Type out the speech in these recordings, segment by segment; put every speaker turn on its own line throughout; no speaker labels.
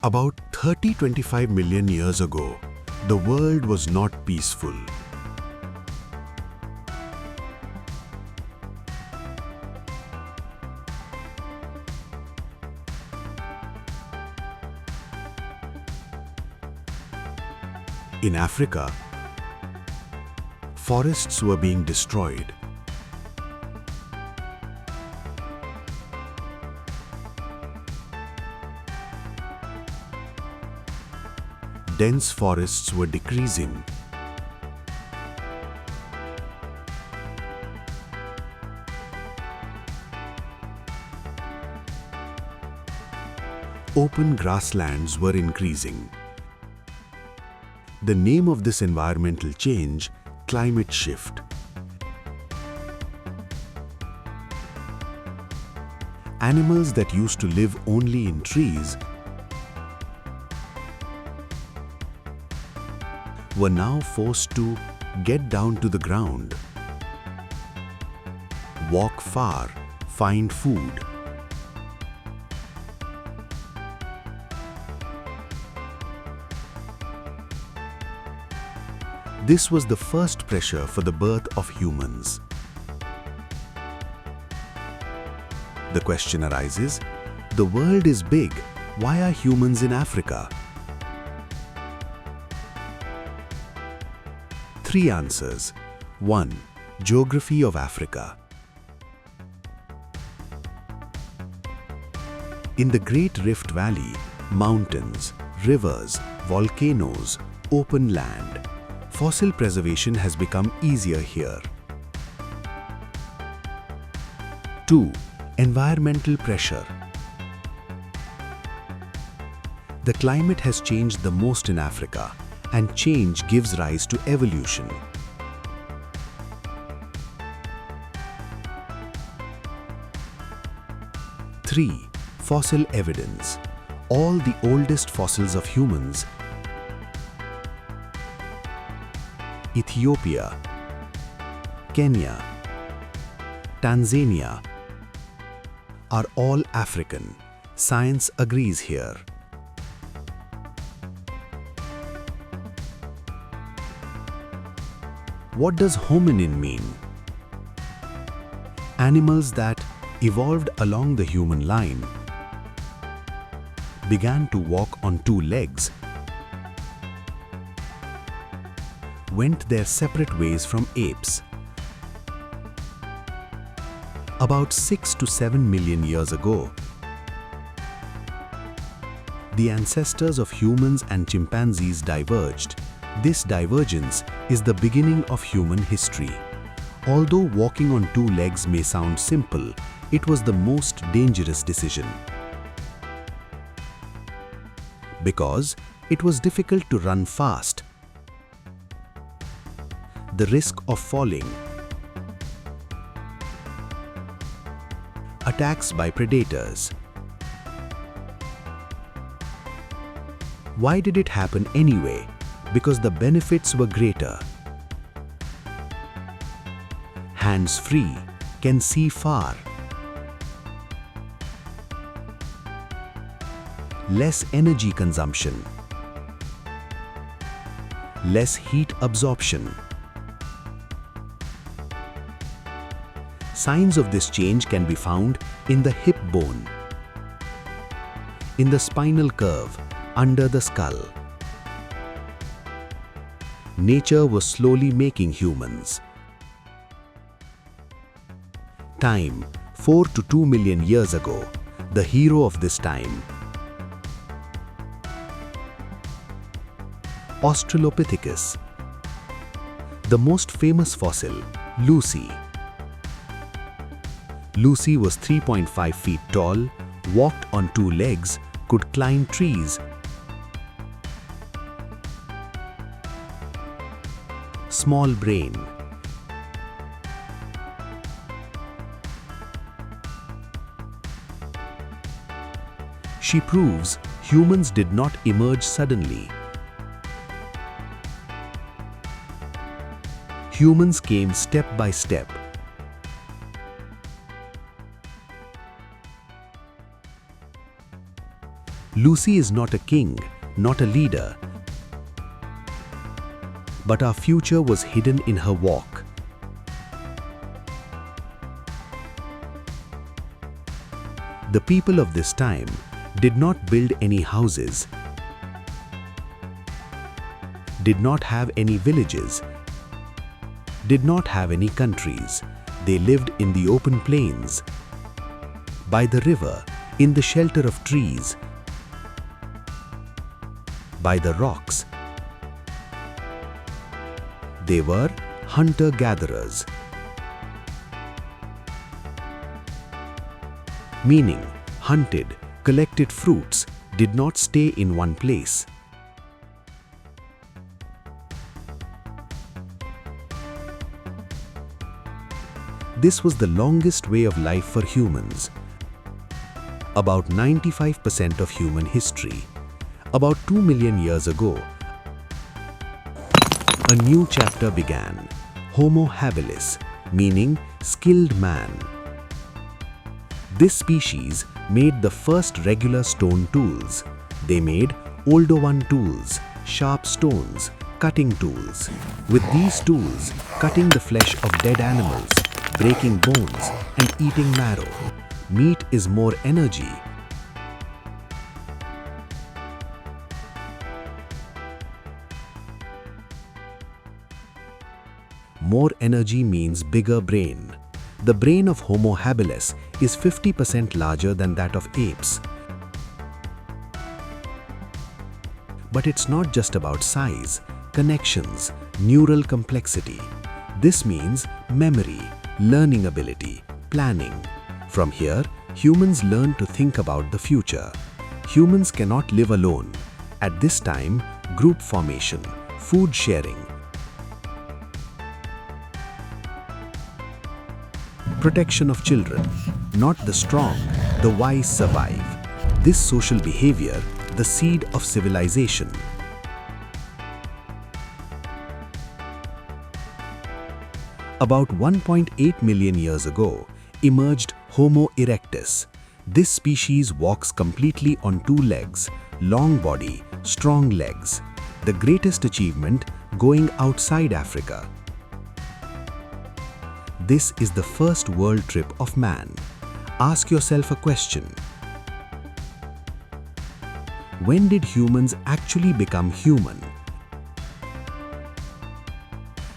About 25 million years ago, the world was not peaceful. In Africa, forests were being destroyed. Dense forests were decreasing. Open grasslands were increasing. The name of this environmental change, climate shift. Animals that used to live only in trees were now forced to get down to the ground, walk far, find food. This was the first pressure for the birth of humans. The question arises, the world is big, why are humans in Africa? Three answers. 1. Geography of Africa. In the Great Rift Valley, mountains, rivers, volcanoes, open land. Fossil preservation has become easier here. 2. Environmental pressure. The climate has changed the most in Africa, and change gives rise to evolution. 3. Fossil evidence. All the oldest fossils of humans, Ethiopia, Kenya, Tanzania, are all African. Science agrees here. What does hominin mean? Animals that evolved along the human line began to walk on two legs, went their separate ways from apes. About 6 to 7 million years ago, the ancestors of humans and chimpanzees diverged. This divergence is the beginning of human history. Although walking on two legs may sound simple, it was the most dangerous decision. Because it was difficult to run fast. The risk of falling, attacks by predators. Why did it happen anyway? Because the benefits were greater. Hands-free, can see far. Less energy consumption. Less heat absorption. Signs of this change can be found in the hip bone, in the spinal curve, under the skull. Nature was slowly making humans. Time, 4 to 2 million years ago, the hero of this time, Australopithecus. The most famous fossil, Lucy. Lucy was 3.5 feet tall, walked on two legs, could climb trees. Small brain. She proves humans did not emerge suddenly. Humans came step by step. Lucy is not a king, not a leader, but our future was hidden in her walk. The people of this time did not build any houses, did not have any villages, did not have any countries. They lived in the open plains, by the river, in the shelter of trees, by the rocks. They were hunter-gatherers, meaning hunted, collected fruits, did not stay in one place. This was the longest way of life for humans. About 95% of human history. About 2 million years ago, a new chapter began. Homo habilis, meaning skilled man. This species made the first regular stone tools. They made Oldowan tools, sharp stones, cutting tools. With these tools, cutting the flesh of dead animals, breaking bones, and eating marrow. Meat is more energy. More energy means bigger brain. The brain of Homo habilis is 50% larger than that of apes. But it's not just about size, connections, neural complexity. This means memory, learning ability, planning. From here, humans learn to think about the future. Humans cannot live alone. At this time, group formation, food sharing, protection of children. Not the strong, the wise survive. This social behavior, the seed of civilization. About 1.8 million years ago, emerged Homo erectus. This species walks completely on two legs, long body, strong legs. The greatest achievement, going outside Africa. This is the first world trip of man. Ask yourself a question. When did humans actually become human?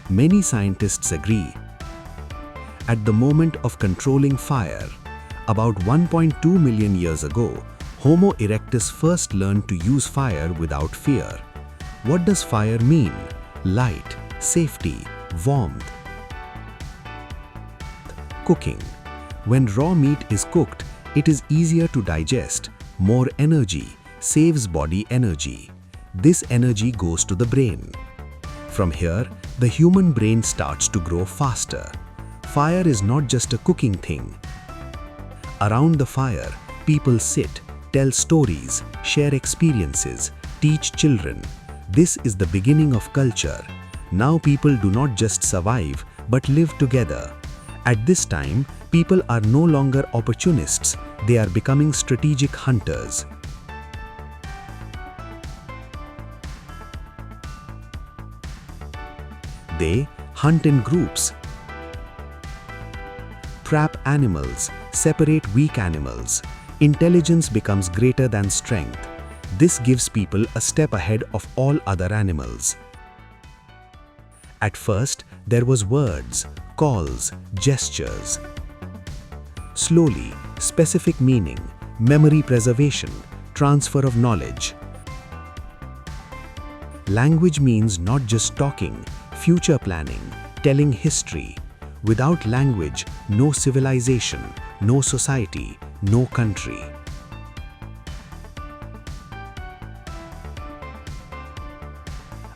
Many scientists agree. At the moment of controlling fire, about 1.2 million years ago, Homo erectus first learned to use fire without fear. What does fire mean? Light, safety, warmth. Cooking. When raw meat is cooked, it is easier to digest, more energy, saves body energy. This energy goes to the brain. From here, the human brain starts to grow faster. Fire is not just a cooking thing. Around the fire, people sit, tell stories, share experiences, teach children. This is the beginning of culture. Now people do not just survive, but live together. At this time, people are no longer opportunists. They are becoming strategic hunters. They hunt in groups, trap animals, separate weak animals. Intelligence becomes greater than strength. This gives people a step ahead of all other animals. At first, there was words, calls, gestures. Slowly, specific meaning, memory preservation, transfer of knowledge. Language means not just talking, future planning, telling history. Without language, no civilization, no society, no country.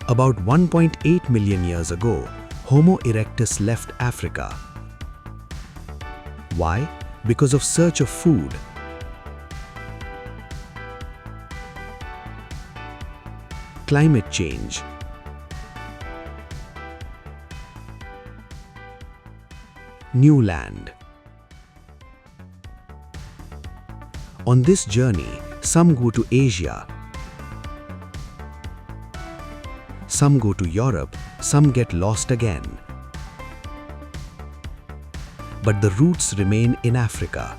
About 1.8 million years ago, Homo erectus left Africa. Why? Because of search of food. Climate change. New land. On this journey, Some go to Asia. Some go to Europe, some get lost again. But the roots remain in Africa.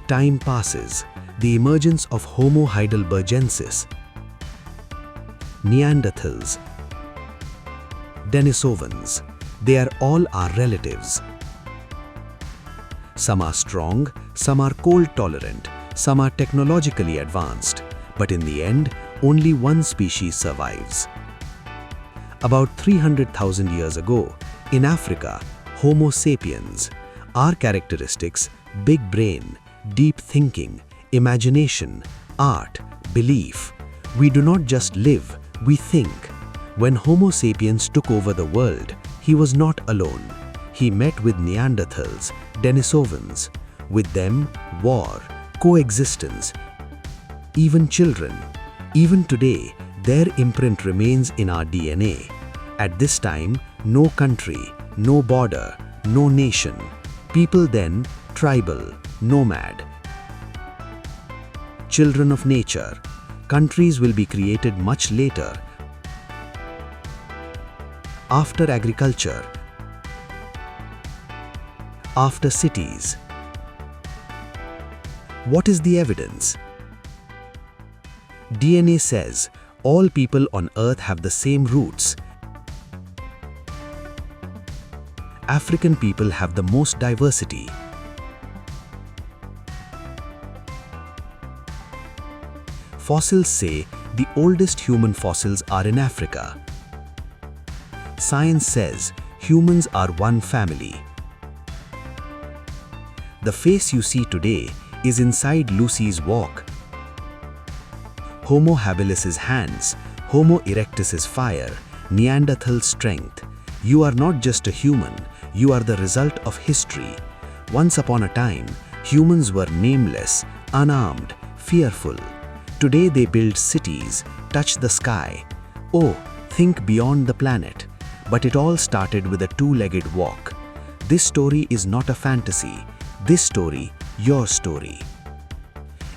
Time passes. The emergence of Homo heidelbergensis, Neanderthals, Denisovans, they are all our relatives. Some are strong, some are cold tolerant, some are technologically advanced, but in the end, only one species survives. About 300,000 years ago, in Africa, Homo sapiens, our characteristics, big brain, deep thinking, imagination, art, belief. We do not just live, we think. When Homo sapiens took over the world, he was not alone. He met with Neanderthals, Denisovans. With them, war, coexistence, even children. Even today, their imprint remains in our DNA. At this time, no country, no border, no nation. People then, tribal, nomad. Children of nature. Countries will be created much later. After agriculture. After cities. What is the evidence? DNA says all people on Earth have the same roots. African people have the most diversity. Fossils say the oldest human fossils are in Africa. Science says humans are one family. The face you see today is inside Lucy's walk. Homo habilis' hands, Homo erectus' fire, Neanderthal strength. You are not just a human, you are the result of history. Once upon a time, humans were nameless, unarmed, fearful. Today they build cities, touch the sky. Oh, think beyond the planet. But it all started with a two-legged walk. This story is not a fantasy. This story, your story.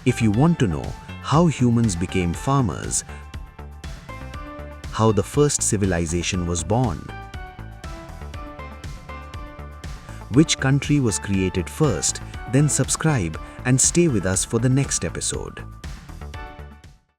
If you want to know how humans became farmers, how the first civilization was born, which country was created first, then subscribe and stay with us for the next episode.